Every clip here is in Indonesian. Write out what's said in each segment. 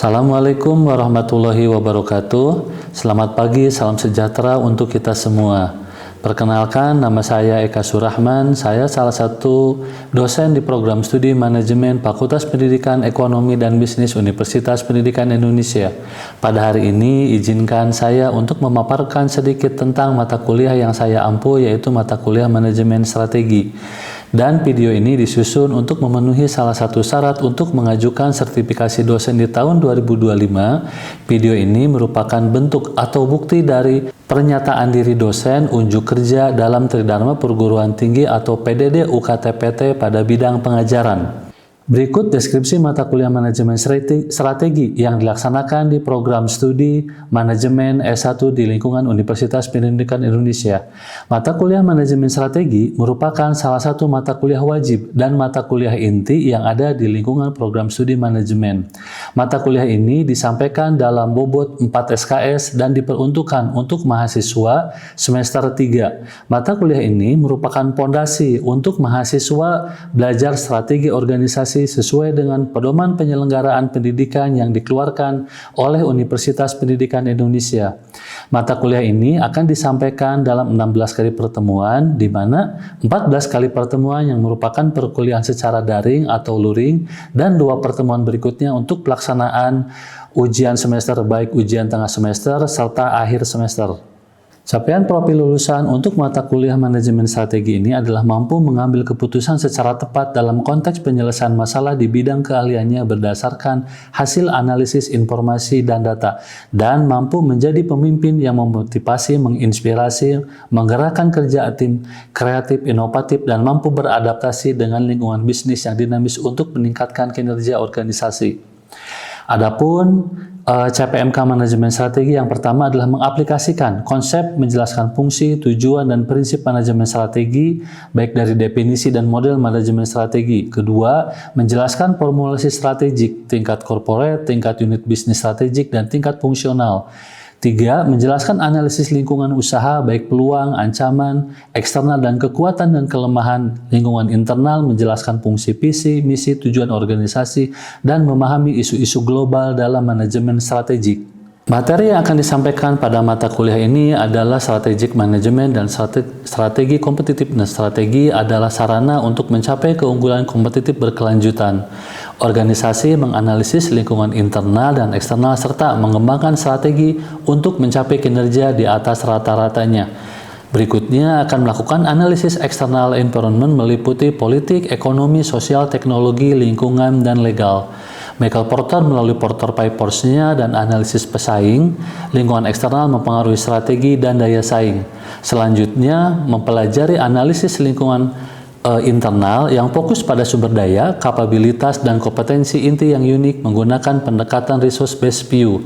Assalamualaikum warahmatullahi wabarakatuh. Selamat pagi, salam sejahtera untuk kita semua. Perkenalkan, nama saya Eka Surahman. Saya salah satu dosen di program studi manajemen Fakultas Pendidikan Ekonomi dan Bisnis Universitas Pendidikan Indonesia. Pada hari ini, izinkan saya untuk memaparkan sedikit tentang mata kuliah yang saya ampu, yaitu mata kuliah manajemen strategi. Dan video ini disusun untuk memenuhi salah satu syarat untuk mengajukan sertifikasi dosen di tahun 2025. Video ini merupakan bentuk atau bukti dari pernyataan diri dosen unjuk kerja dalam Tridharma Perguruan Tinggi atau PDD UKT-PT pada bidang pengajaran. Berikut deskripsi mata kuliah manajemen strategi yang dilaksanakan di program studi manajemen S1 di lingkungan Universitas Pendidikan Indonesia. Mata kuliah manajemen strategi merupakan salah satu mata kuliah wajib dan mata kuliah inti yang ada di lingkungan program studi manajemen. Mata kuliah ini disampaikan dalam bobot 4 SKS dan diperuntukkan untuk mahasiswa semester 3. Mata kuliah ini merupakan pondasi untuk mahasiswa belajar strategi organisasi sesuai dengan pedoman penyelenggaraan pendidikan yang dikeluarkan oleh Universitas Pendidikan Indonesia. Mata kuliah ini akan disampaikan dalam 16 kali pertemuan, di mana 14 kali pertemuan yang merupakan perkuliahan secara daring atau luring, dan 2 pertemuan berikutnya untuk pelaksanaan ujian semester baik ujian tengah semester serta akhir semester. Capaian profil lulusan untuk mata kuliah manajemen strategi ini adalah mampu mengambil keputusan secara tepat dalam konteks penyelesaian masalah di bidang keahliannya berdasarkan hasil analisis informasi dan data, dan mampu menjadi pemimpin yang memotivasi, menginspirasi, menggerakkan kerja tim, kreatif, inovatif, dan mampu beradaptasi dengan lingkungan bisnis yang dinamis untuk meningkatkan kinerja organisasi. Adapun CPMK Manajemen Strategi yang pertama adalah mengaplikasikan konsep, menjelaskan fungsi, tujuan, dan prinsip manajemen strategi, baik dari definisi dan model manajemen strategi. Kedua, menjelaskan formulasi strategik, tingkat corporate, tingkat unit bisnis strategik, dan tingkat fungsional. 3. Menjelaskan analisis lingkungan usaha, baik peluang, ancaman, eksternal, dan kekuatan dan kelemahan lingkungan internal, menjelaskan fungsi visi, misi, tujuan organisasi, dan memahami isu-isu global dalam manajemen strategik. Materi yang akan disampaikan pada mata kuliah ini adalah strategic management dan strategi kompetitif. Dan strategi adalah sarana untuk mencapai keunggulan kompetitif berkelanjutan. Organisasi menganalisis lingkungan internal dan eksternal serta mengembangkan strategi untuk mencapai kinerja di atas rata-ratanya. Berikutnya akan melakukan analisis eksternal environment meliputi politik, ekonomi, sosial, teknologi, lingkungan, dan legal. Michael Porter melalui Porter Papers-nya dan analisis pesaing, lingkungan eksternal mempengaruhi strategi dan daya saing. Selanjutnya, mempelajari analisis lingkungan internal yang fokus pada sumber daya, kapabilitas, dan kompetensi inti yang unik menggunakan pendekatan resource-based view.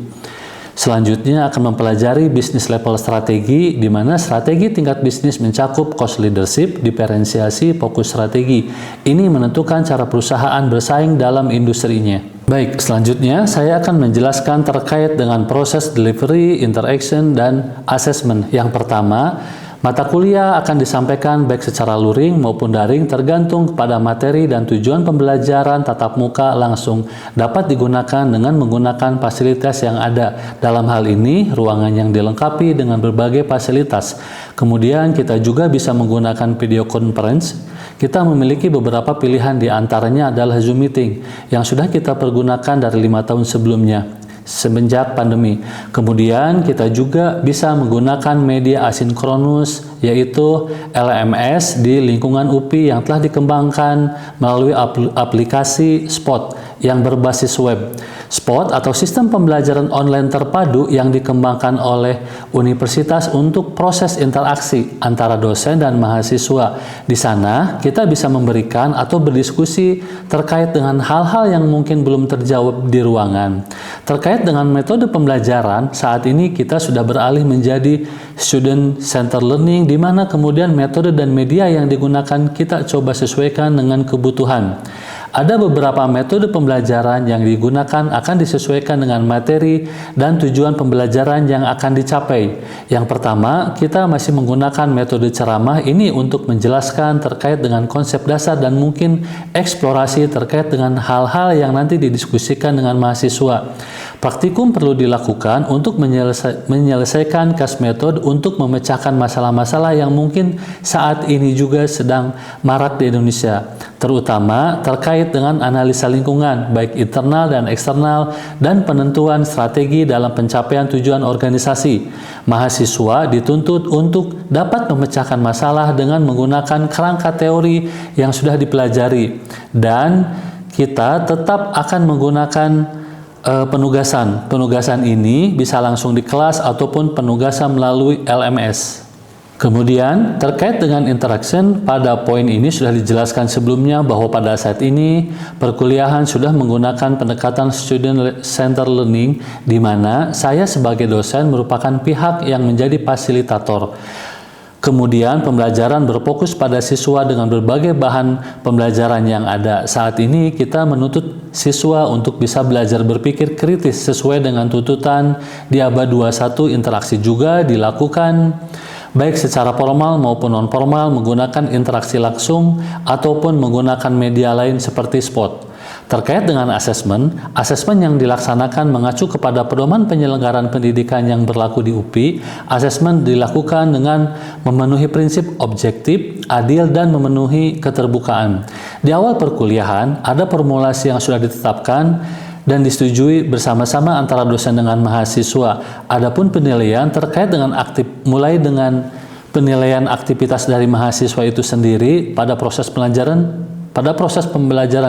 Selanjutnya akan mempelajari bisnis level strategi, di mana strategi tingkat bisnis mencakup cost leadership, diferensiasi, fokus strategi. Ini menentukan cara perusahaan bersaing dalam industrinya. Baik, selanjutnya saya akan menjelaskan terkait dengan proses delivery, interaction, dan assessment. Yang pertama, mata kuliah akan disampaikan baik secara luring maupun daring tergantung kepada materi dan tujuan pembelajaran tatap muka langsung dapat digunakan dengan menggunakan fasilitas yang ada. Dalam hal ini, ruangan yang dilengkapi dengan berbagai fasilitas. Kemudian kita juga bisa menggunakan video conference. Kita memiliki beberapa pilihan, di antaranya adalah Zoom Meeting yang sudah kita pergunakan dari 5 tahun sebelumnya semenjak pandemi. Kemudian kita juga bisa menggunakan media asinkronus, yaitu LMS di lingkungan UPI yang telah dikembangkan melalui aplikasi Spot yang berbasis web. Spot atau sistem pembelajaran online terpadu yang dikembangkan oleh universitas untuk proses interaksi antara dosen dan mahasiswa. Di sana kita bisa memberikan atau berdiskusi terkait dengan hal-hal yang mungkin belum terjawab di ruangan. Terkait dengan metode pembelajaran, saat ini kita sudah beralih menjadi student center learning, di mana kemudian metode dan media yang digunakan kita coba sesuaikan dengan kebutuhan. Ada beberapa metode pembelajaran yang digunakan akan disesuaikan dengan materi dan tujuan pembelajaran yang akan dicapai. Yang pertama, kita masih menggunakan metode ceramah ini untuk menjelaskan terkait dengan konsep dasar dan mungkin eksplorasi terkait dengan hal-hal yang nanti didiskusikan dengan mahasiswa. Praktikum perlu dilakukan untuk menyelesaikan case method untuk memecahkan masalah-masalah yang mungkin saat ini juga sedang marak di Indonesia, terutama terkait dengan analisa lingkungan, baik internal dan eksternal, dan penentuan strategi dalam pencapaian tujuan organisasi. Mahasiswa dituntut untuk dapat memecahkan masalah dengan menggunakan kerangka teori yang sudah dipelajari, dan kita tetap akan menggunakan penugasan. Penugasan ini bisa langsung di kelas ataupun penugasan melalui LMS. Kemudian terkait dengan interaction, pada poin ini sudah dijelaskan sebelumnya bahwa pada saat ini perkuliahan sudah menggunakan pendekatan student center learning, di mana saya sebagai dosen merupakan pihak yang menjadi fasilitator. Kemudian pembelajaran berfokus pada siswa dengan berbagai bahan pembelajaran yang ada. Saat ini kita menuntut siswa untuk bisa belajar berpikir kritis sesuai dengan tuntutan di abad 21. Interaksi juga dilakukan baik secara formal maupun non-formal menggunakan interaksi langsung ataupun menggunakan media lain seperti spot. Terkait dengan asesmen yang dilaksanakan mengacu kepada pedoman penyelenggaraan pendidikan yang berlaku di UPI. Asesmen dilakukan dengan memenuhi prinsip objektif, adil, dan memenuhi keterbukaan. Di awal perkuliahan, ada formulasi yang sudah ditetapkan dan disetujui bersama-sama antara dosen dengan mahasiswa. Adapun penilaian terkait dengan mulai dengan penilaian aktivitas dari mahasiswa itu sendiri pada proses pembelajaran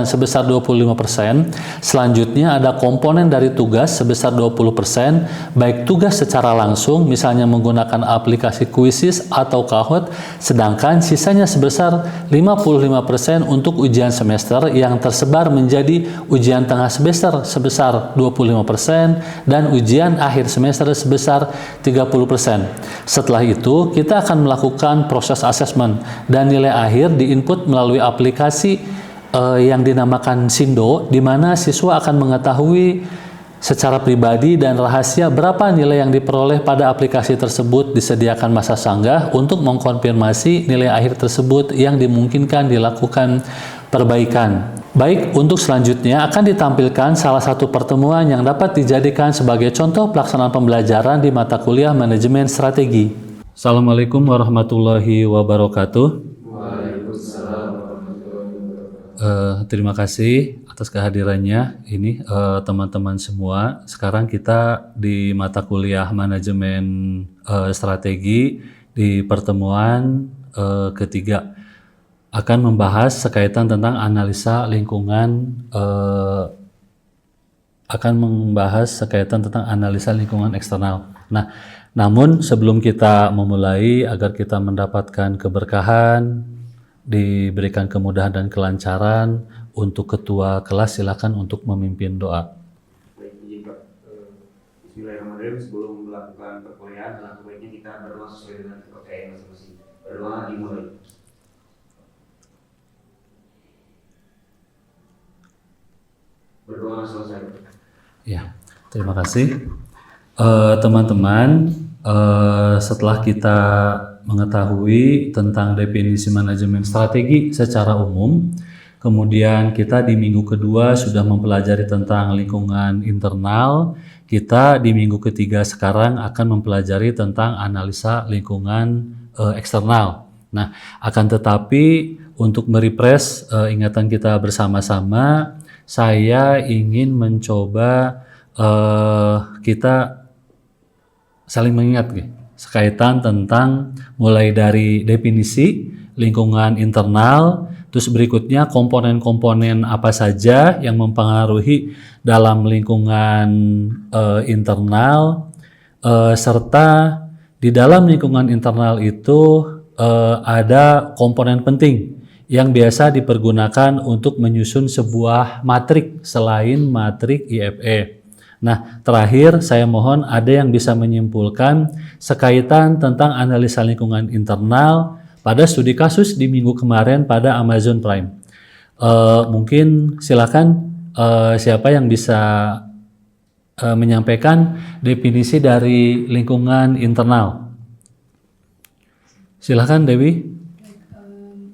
sebesar 25%. Selanjutnya ada komponen dari tugas sebesar 20%, baik tugas secara langsung misalnya menggunakan aplikasi Quizzes atau Kahoot, sedangkan sisanya sebesar 55% untuk ujian semester yang tersebar menjadi ujian tengah semester sebesar 25% dan ujian akhir semester sebesar 30%. Setelah itu kita akan melakukan proses asesmen dan nilai akhir diinput melalui aplikasi yang dinamakan Sindo, di mana siswa akan mengetahui secara pribadi dan rahasia berapa nilai yang diperoleh pada aplikasi tersebut. Disediakan masa sanggah untuk mengkonfirmasi nilai akhir tersebut yang dimungkinkan dilakukan perbaikan. Baik, untuk selanjutnya akan ditampilkan salah satu pertemuan yang dapat dijadikan sebagai contoh pelaksanaan pembelajaran di mata kuliah manajemen strategi. Assalamualaikum warahmatullahi wabarakatuh. Terima kasih atas kehadirannya ini teman-teman semua. Sekarang kita di mata kuliah manajemen strategi di pertemuan ketiga akan membahas sekaitan tentang analisa lingkungan eksternal. Nah, namun sebelum kita memulai, agar kita mendapatkan keberkahan, diberikan kemudahan dan kelancaran, untuk ketua kelas silakan untuk memimpin doa. Baik, izin Pak. Bismillahirrahmanirrahim. Sebelum melakukan perkuliahan, alangkah baiknya kita berdoa sesuai dengan kepercayaan masing-masing. Berdoa dimulai. Berdoa selesai. Ya, terima kasih. Teman-teman, setelah kita mengetahui tentang definisi manajemen strategi secara umum, kemudian kita di minggu kedua sudah mempelajari tentang lingkungan internal. Kita di minggu ketiga sekarang akan mempelajari tentang analisa lingkungan eksternal. Nah, akan tetapi untuk merefresh ingatan kita bersama-sama, saya ingin mencoba kita saling mengingat sekaitan tentang mulai dari definisi lingkungan internal, terus berikutnya komponen-komponen apa saja yang mempengaruhi dalam lingkungan internal, serta di dalam lingkungan internal itu ada komponen penting yang biasa dipergunakan untuk menyusun sebuah matrik selain matrik IFE. Nah, terakhir saya mohon ada yang bisa menyimpulkan sekaitan tentang analisa lingkungan internal pada studi kasus di minggu kemarin pada Amazon Prime. Mungkin silakan siapa yang bisa menyampaikan definisi dari lingkungan internal. Silakan Dewi.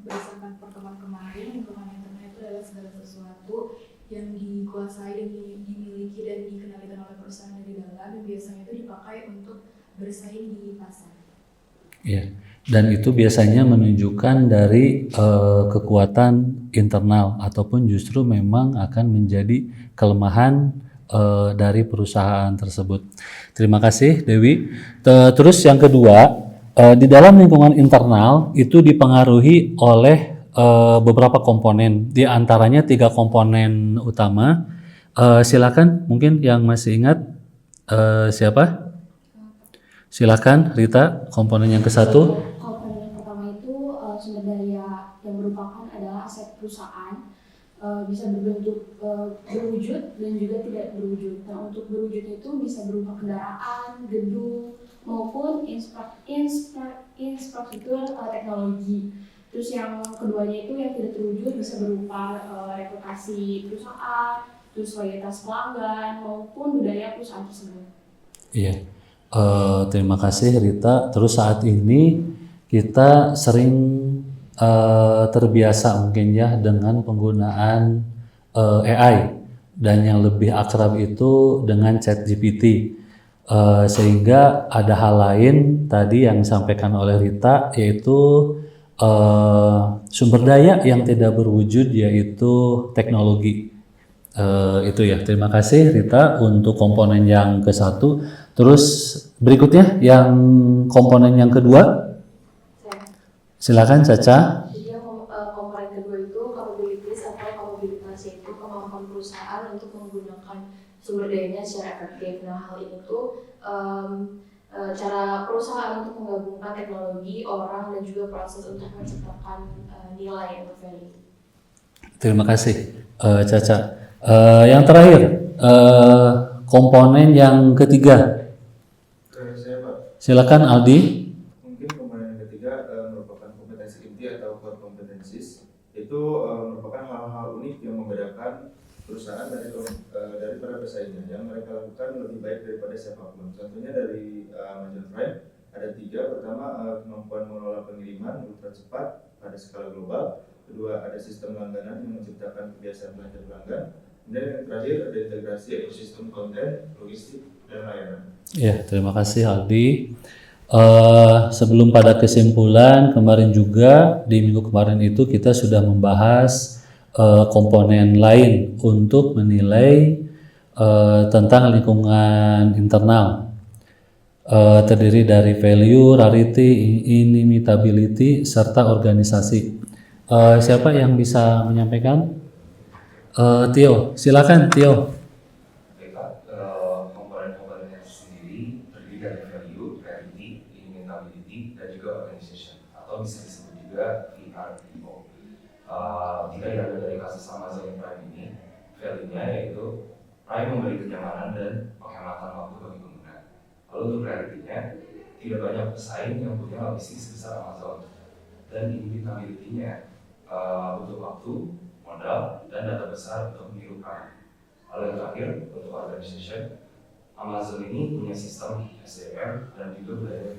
Berdasarkan pertemuan kemarin, lingkungan internet itu adalah segala sesuatu yang dikuasai dan dimiliki dan dikendalikan oleh perusahaan dari dalam, dan biasanya itu dipakai untuk bersaing di pasar. Ya, dan itu biasanya menunjukkan dari kekuatan internal ataupun justru memang akan menjadi kelemahan dari perusahaan tersebut. Terima kasih Dewi. Terus yang kedua, di dalam lingkungan internal itu dipengaruhi oleh beberapa komponen, di antaranya 3 komponen utama. Silakan mungkin yang masih ingat siapa? Silakan Rita, komponen yang ke-1. Komponen yang pertama itu sumber daya yang merupakan adalah aset perusahaan, bisa berbentuk berwujud dan juga tidak berwujud. Nah, untuk berwujud itu bisa berupa kendaraan, gedung, maupun infrastruktur teknologi. Terus yang keduanya itu yang tidak terwujud bisa berupa reputasi perusahaan, terus loyalitas pelanggan, maupun budaya perusahaan tersebut. Iya. Terima kasih Rita. Terus saat ini kita sering terbiasa mungkin ya dengan penggunaan AI, dan yang lebih akrab itu dengan ChatGPT. Sehingga ada hal lain tadi yang disampaikan oleh Rita, yaitu sumber daya yang tidak berwujud, yaitu teknologi. Itu ya. Terima kasih Rita untuk komponen yang ke-1. Terus berikutnya yang komponen yang kedua, silakan Caca. Jadi yang komponen kedua itu capabilities atau kapabilitas, yaitu kemampuan perusahaan untuk menggunakan sumber dayanya secara efektif. Nah, hal ini tuh cara perusahaan untuk menggabungkan teknologi, orang, dan juga proses untuk menciptakan nilai atau value. Terima kasih Caca. Yang terakhir, komponen yang ketiga. Saya Pak, Silakan Aldi. mungkin komponen yang ketiga merupakan kompetensi inti atau core competencies. Itu merupakan hal-hal unik yang membedakan perusahaan dari para pesaingnya, yang mereka lakukan lebih baik daripada siapapun. Contohnya dari Amazon Prime ada 3. Pertama, kemampuan mengelola pengiriman ultra cepat pada skala global. Kedua, ada sistem langganan yang menciptakan kebiasaan belanja pelanggan. Dan yang terakhir, ada integrasi ekosistem konten, logistik, dan layanan. Ya, terima kasih Aldi. Sebelum pada kesimpulan, kemarin juga di minggu kemarin itu kita sudah membahas komponen lain untuk menilai tentang lingkungan internal. Terdiri dari value, rarity, inimitability, serta organisasi. Siapa yang bisa menyampaikan? Tio, silakan Tio. Komponen-komponennya sendiri terdiri dari value, rarity, inimitability, dan juga organization, atau bisa disebut juga VRPO. Jika diambil dari kasus Amazon Prime ini, value-nya yaitu Prime memberi kenyamanan dan penghematan waktu bagi pengguna. Lalu untuk rarity-nya, tidak banyak pesaing yang punya logistik sebesar Amazon. Dan inimitability-nya butuh waktu, modal, dan data besar untuk meniru Prime. Lalu yang terakhir, untuk organization, Amazon ini punya sistem SDR dan juga budaya.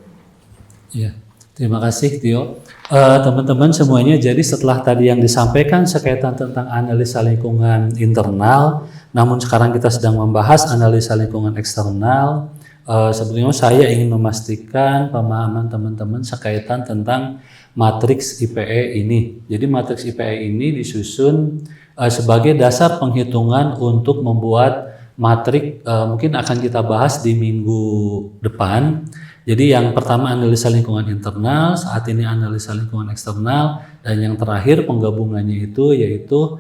Ya, terima kasih Tio. Teman-teman semuanya, jadi setelah tadi yang disampaikan sekaitan tentang analisa lingkungan internal, namun sekarang kita sedang membahas analisa lingkungan eksternal. Sebelumnya saya ingin memastikan pemahaman teman-teman sekaitan tentang matriks IPE ini. Jadi matriks IPE ini disusun sebagai dasar penghitungan untuk membuat matrik, mungkin akan kita bahas di minggu depan. Jadi yang pertama analisa lingkungan internal, saat ini analisa lingkungan eksternal, dan yang terakhir penggabungannya itu yaitu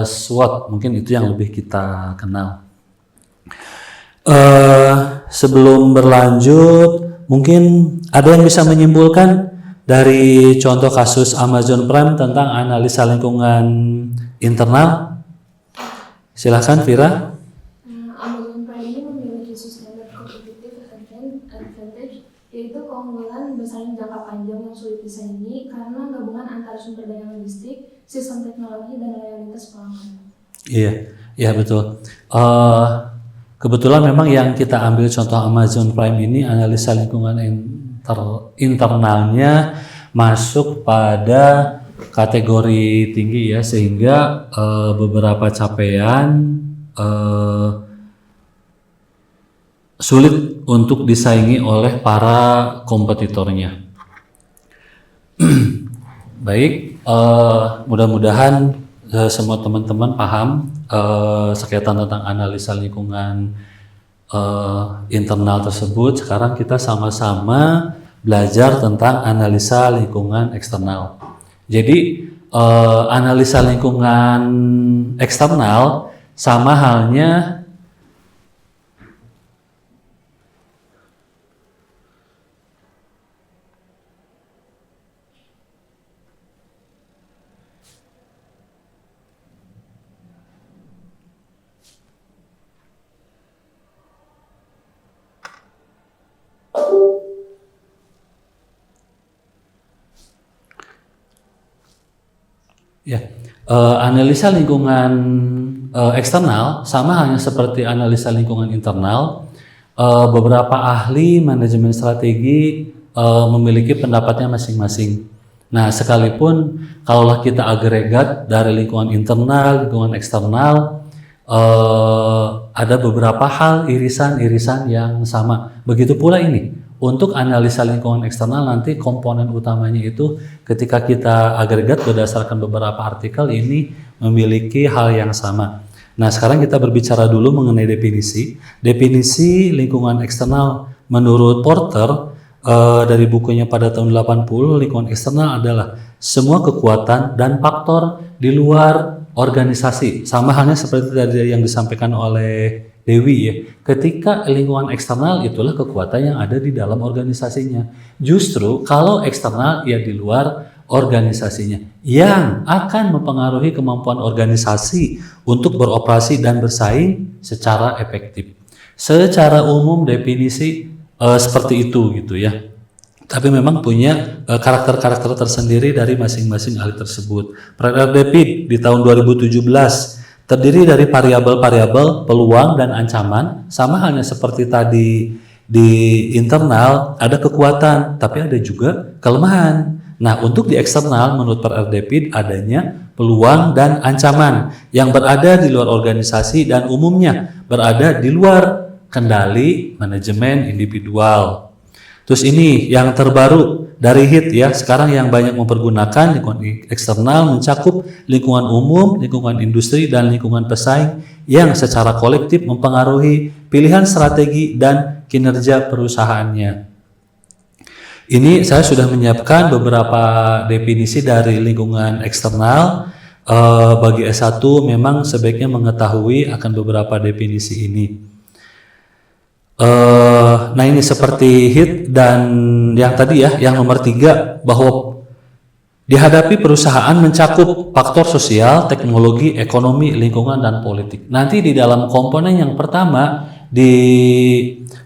SWOT. Mungkin itu yang lebih kita kenal. Sebelum berlanjut, mungkin ada yang bisa menyimpulkan dari contoh kasus Amazon Prime tentang analisa lingkungan internal? Silahkan Vira. Amazon Prime ini memiliki sustainable competitive advantage, yaitu keunggulan bersaing jangka panjang yang sulit disaingi karena gabungan antara sumber daya logistik, sistem teknologi dan layanan lintas pelanggan. Iya, iya betul. Kebetulan memang yang kita ambil contoh Amazon Prime ini analisa lingkungan internalnya masuk pada kategori tinggi ya, sehingga beberapa capaian sulit untuk disaingi oleh para kompetitornya. Baik, mudah-mudahan semua teman-teman paham sekaitan tentang analisa lingkungan internal tersebut. Sekarang kita sama-sama belajar tentang analisa lingkungan eksternal. Jadi analisa lingkungan eksternal sama halnya ya, analisa lingkungan eksternal sama halnya seperti analisa lingkungan internal. Beberapa ahli manajemen strategi memiliki pendapatnya masing-masing. Nah, sekalipun kalaulah kita agregat dari lingkungan internal, lingkungan eksternal, ada beberapa hal irisan-irisan yang sama. Begitu pula ini. Untuk analisa lingkungan eksternal nanti komponen utamanya itu ketika kita agregat berdasarkan beberapa artikel ini memiliki hal yang sama. Nah, sekarang kita berbicara dulu mengenai definisi. Definisi lingkungan eksternal menurut Porter dari bukunya pada tahun 80, lingkungan eksternal adalah semua kekuatan dan faktor di luar organisasi. Sama halnya seperti tadi yang disampaikan oleh Dewi ya, ketika lingkungan eksternal itulah kekuatan yang ada di dalam organisasinya. Justru kalau eksternal ya di luar organisasinya yang akan mempengaruhi kemampuan organisasi untuk beroperasi dan bersaing secara efektif. Secara umum definisi seperti itu gitu ya. Tapi memang punya karakter-karakter tersendiri dari masing-masing ahli tersebut. Pratt David di tahun 2017 terdiri dari variabel-variabel peluang dan ancaman, sama halnya seperti tadi di internal ada kekuatan, tapi ada juga kelemahan. Nah, untuk di eksternal menurut Pratt David adanya peluang dan ancaman yang berada di luar organisasi dan umumnya berada di luar kendali manajemen individual. Terus ini yang terbaru dari HIT ya, sekarang yang banyak mempergunakan lingkungan eksternal mencakup lingkungan umum, lingkungan industri, dan lingkungan pesaing yang secara kolektif mempengaruhi pilihan strategi dan kinerja perusahaannya. Ini saya sudah menyiapkan beberapa definisi dari lingkungan eksternal. Bagi S1 memang sebaiknya mengetahui akan beberapa definisi ini. Nah ini seperti HIT dan yang tadi ya, yang nomor 3 bahwa dihadapi perusahaan mencakup faktor sosial, teknologi, ekonomi, lingkungan, dan politik. Nanti di dalam komponen yang pertama di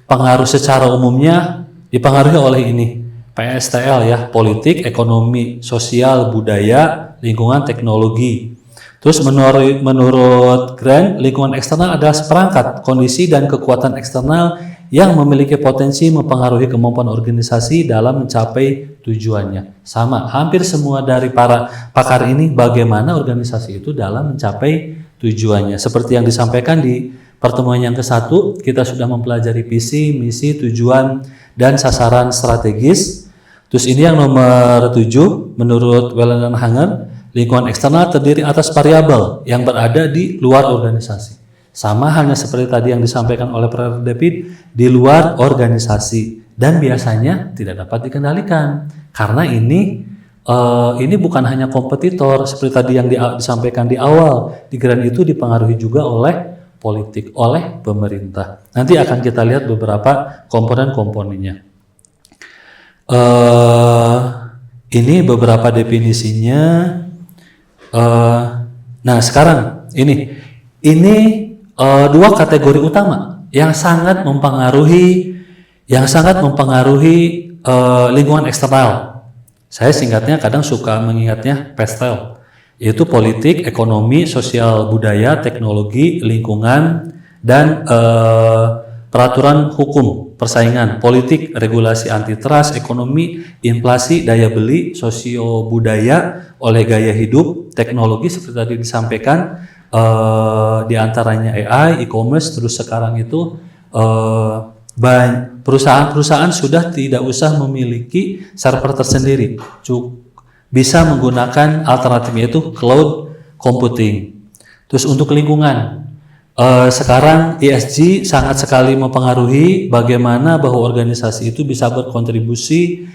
pengaruh secara umumnya dipengaruhi oleh ini PSTL ya, politik, ekonomi, sosial, budaya, lingkungan, teknologi. Terus menurut Grant, lingkungan eksternal adalah seperangkat kondisi dan kekuatan eksternal yang memiliki potensi mempengaruhi kemampuan organisasi dalam mencapai tujuannya. Sama, hampir semua dari para pakar ini bagaimana organisasi itu dalam mencapai tujuannya. Seperti yang disampaikan di pertemuan yang ke-1, kita sudah mempelajari visi, misi, tujuan, dan sasaran strategis. Terus ini yang nomor 7, menurut Wellen dan Hanger, lingkungan eksternal terdiri atas variabel yang berada di luar organisasi. Sama halnya seperti tadi yang disampaikan oleh Pratt David, di luar organisasi dan biasanya tidak dapat dikendalikan. Karena ini bukan hanya kompetitor seperti tadi yang disampaikan di awal. Di Grant itu dipengaruhi juga oleh politik, oleh pemerintah. Nanti akan kita lihat beberapa komponen-komponennya. Ini beberapa definisinya. Nah sekarang ini dua kategori utama yang sangat mempengaruhi lingkungan eksternal. Saya singkatnya kadang suka mengingatnya PESTEL. yaitu politik, ekonomi, sosial budaya, teknologi, lingkungan, dan peraturan hukum, persaingan, politik, regulasi antitrust, ekonomi, inflasi, daya beli, sosio budaya, oleh gaya hidup, teknologi seperti tadi disampaikan, diantaranya AI, e-commerce, terus sekarang itu perusahaan-perusahaan sudah tidak usah memiliki server tersendiri, bisa menggunakan alternatifnya yaitu cloud computing. Terus untuk lingkungan, sekarang ESG sangat sekali mempengaruhi bagaimana bahwa organisasi itu bisa berkontribusi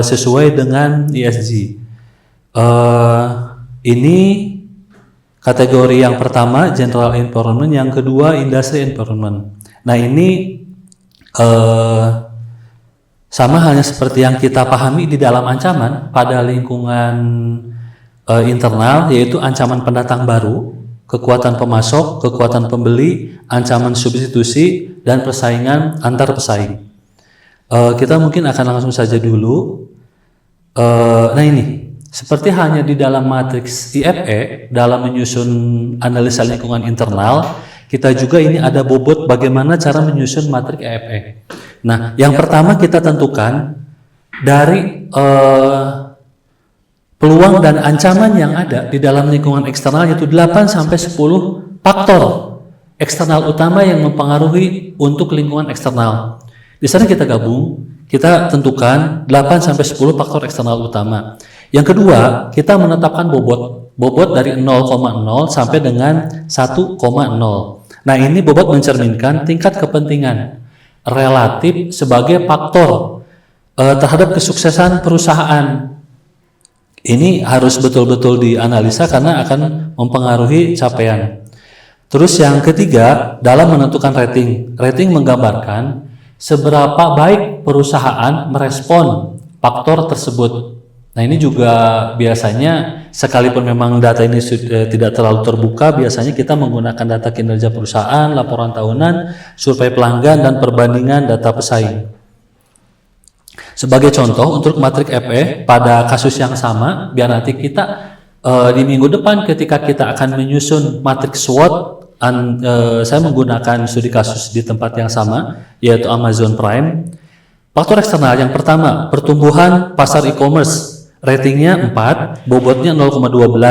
sesuai dengan ESG. Ini kategori yang pertama general environment, yang kedua industry environment. Nah ini sama halnya seperti yang kita pahami di dalam ancaman pada lingkungan internal, yaitu ancaman pendatang baru, kekuatan pemasok, kekuatan pembeli, ancaman substitusi, dan persaingan antar pesaing. Kita mungkin akan langsung saja dulu. Nah ini, seperti hanya di dalam matriks IFE, dalam menyusun analisa lingkungan internal, kita juga ini ada bobot bagaimana cara menyusun matriks IFE. Nah, yang pertama kita tentukan dari peluang dan ancaman yang ada di dalam lingkungan eksternal, yaitu 8-10 faktor eksternal utama yang mempengaruhi untuk lingkungan eksternal. Di sana kita gabung, kita tentukan 8-10 faktor eksternal utama. Yang kedua, kita menetapkan bobot dari 0,0 sampai dengan 1,0. Nah, ini bobot mencerminkan tingkat kepentingan relatif sebagai faktor terhadap kesuksesan perusahaan. Ini harus betul-betul dianalisa karena akan mempengaruhi capaian. Terus yang ketiga, dalam menentukan rating. Rating menggambarkan seberapa baik perusahaan merespon faktor tersebut. Nah ini juga biasanya, sekalipun memang data ini tidak terlalu terbuka, biasanya kita menggunakan data kinerja perusahaan, laporan tahunan, survei pelanggan, dan perbandingan data pesaing. Sebagai contoh, untuk matrik FE pada kasus yang sama, biar nanti kita di minggu depan ketika kita akan menyusun matrik SWOT, saya menggunakan studi kasus di tempat yang sama, yaitu Amazon Prime. Faktor eksternal yang pertama, pertumbuhan pasar e-commerce. Ratingnya 4, bobotnya 0,12.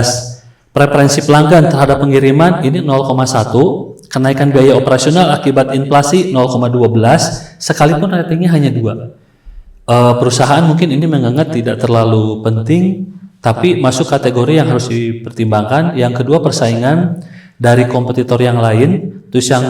Preferensi pelanggan terhadap pengiriman ini 0,1. Kenaikan biaya operasional akibat inflasi 0,12. Sekalipun ratingnya hanya 2. Perusahaan mungkin ini menganggap tidak terlalu penting, tapi masuk kategori yang harus dipertimbangkan. Yang kedua, persaingan dari kompetitor yang lain. Terus yang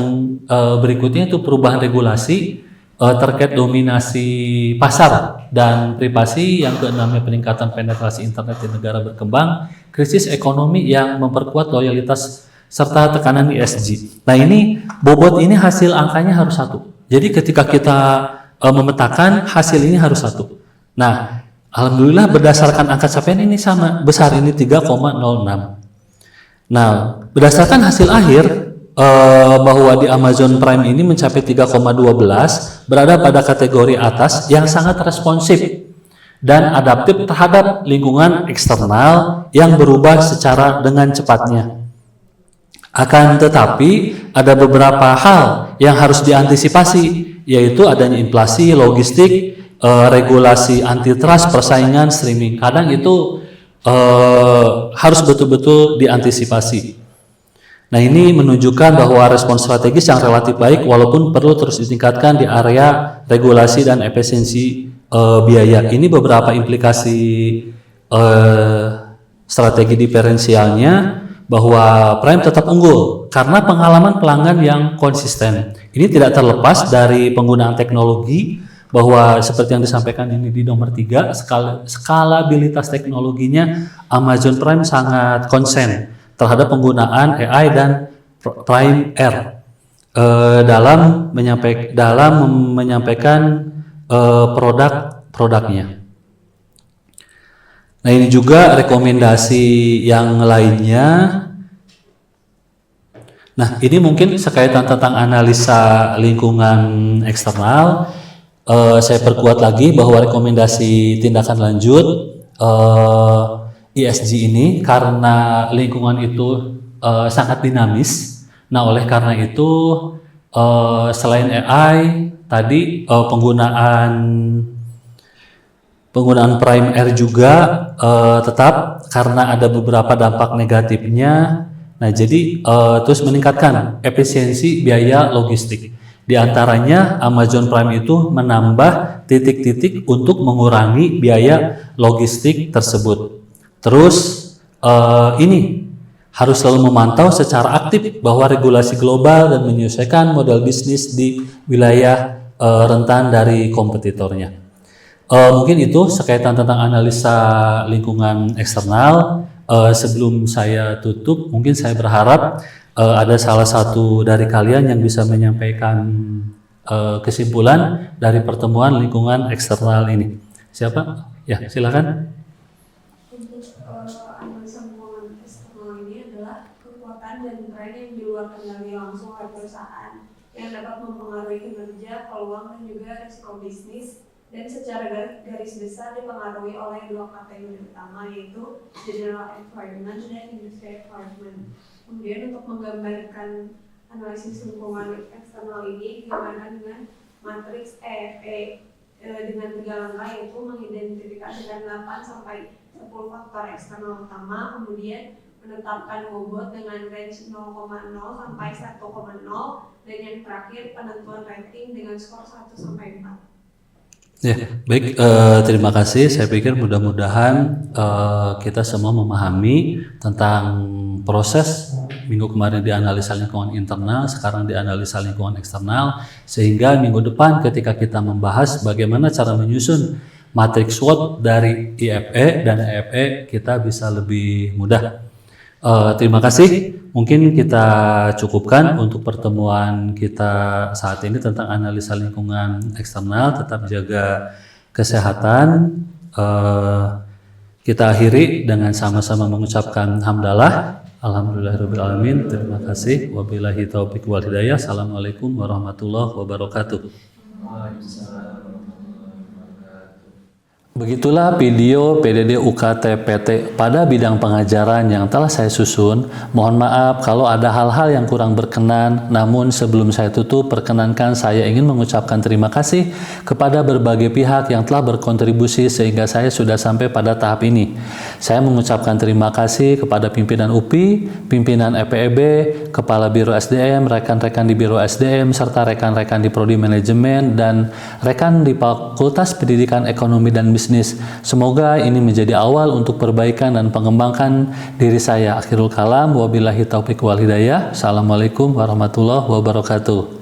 berikutnya itu perubahan regulasi terkait dominasi pasar dan privasi. Yang keenamnya peningkatan penetrasi internet di negara berkembang, krisis ekonomi yang memperkuat loyalitas serta tekanan ESG. Nah ini bobot ini hasil angkanya harus 1. Jadi ketika kita memetakan hasil ini harus 1. Nah alhamdulillah berdasarkan angka capaian ini sama besar, ini 3,06. Nah berdasarkan hasil akhir bahwa di Amazon Prime ini mencapai 3,12, berada pada kategori atas yang sangat responsif dan adaptif terhadap lingkungan eksternal yang berubah secara dengan cepatnya. Akan tetapi ada beberapa hal yang harus diantisipasi, yaitu adanya inflasi, logistik, regulasi antitrust, persaingan, streaming. Kadang itu harus betul-betul diantisipasi. Nah ini menunjukkan bahwa respon strategis yang relatif baik walaupun perlu terus ditingkatkan di area regulasi dan efisiensi biaya. Ini beberapa implikasi strategi diferensialnya, bahwa Prime tetap unggul karena pengalaman pelanggan yang konsisten. Ini tidak terlepas dari penggunaan teknologi, bahwa seperti yang disampaikan ini di nomor 3, skalabilitas teknologinya Amazon Prime sangat konsen terhadap penggunaan AI dan Prime R dalam menyampaikan produk-produknya. Nah ini juga rekomendasi yang lainnya. Nah ini mungkin sekaitan tentang analisa lingkungan eksternal. Saya perkuat lagi bahwa rekomendasi tindakan lanjut ESG ini karena lingkungan itu sangat dinamis. Nah, oleh karena itu selain AI tadi penggunaan prime air juga tetap karena ada beberapa dampak negatifnya. Nah, jadi terus meningkatkan efisiensi biaya logistik. Di antaranya Amazon Prime itu menambah titik-titik untuk mengurangi biaya logistik tersebut. Terus ini harus selalu memantau secara aktif bahwa regulasi global dan menyesuaikan model bisnis di wilayah rentan dari kompetitornya. Mungkin itu sekaitan tentang analisa lingkungan eksternal. Sebelum saya tutup, mungkin saya berharap ada salah satu dari kalian yang bisa menyampaikan kesimpulan dari pertemuan lingkungan eksternal ini. Siapa? Ya, silakan. Untuk analisa lingkungan eksternal ini adalah kekuatan dan tren yang di luar kendali langsung oleh perusahaan yang dapat mempengaruhi kinerja, peluang, dan juga risiko bisnis, dan secara garis besar dipengaruhi oleh dua kategori utama, yaitu general environment dan industry environment. Kemudian untuk menggambarkan analisis lingkungan eksternal ini digambarkan dengan matriks EFE dengan 3 langkah, yaitu mengidentifikasikan 8 sampai 10 faktor eksternal utama, kemudian menetapkan bobot dengan range 0,0 sampai 1,0, dan yang terakhir penentuan rating dengan skor 1 sampai 4. Ya, baik. Terima kasih. Saya pikir mudah-mudahan kita semua memahami tentang proses minggu kemarin dianalisa lingkungan internal, sekarang dianalisa lingkungan eksternal, sehingga minggu depan ketika kita membahas bagaimana cara menyusun matriks SWOT dari IFE dan EFE, kita bisa lebih mudah. Terima kasih. Mungkin kita cukupkan untuk pertemuan kita saat ini tentang analisa lingkungan eksternal. Tetap jaga kesehatan. Kita akhiri dengan sama-sama mengucapkan hamdalah. Alhamdulillahirabbil alamin. Terima kasih. Wabillahi taufiq wal hidayah. Assalamualaikum warahmatullahi wabarakatuh. Begitulah video PDD UKT PT pada bidang pengajaran yang telah saya susun. Mohon maaf kalau ada hal-hal yang kurang berkenan, namun sebelum saya tutup, perkenankan saya ingin mengucapkan terima kasih kepada berbagai pihak yang telah berkontribusi sehingga saya sudah sampai pada tahap ini. Saya mengucapkan terima kasih kepada pimpinan UPI, pimpinan EPEB, Kepala Biro SDM, rekan-rekan di Biro SDM, serta rekan-rekan di Prodi Manajemen, dan rekan di Fakultas Pendidikan Ekonomi dan Bisnis. Semoga ini menjadi awal untuk perbaikan dan pengembangan diri saya. Akhirul kalam, wabillahi taufiq wal hidayah. Assalamualaikum warahmatullahi wabarakatuh.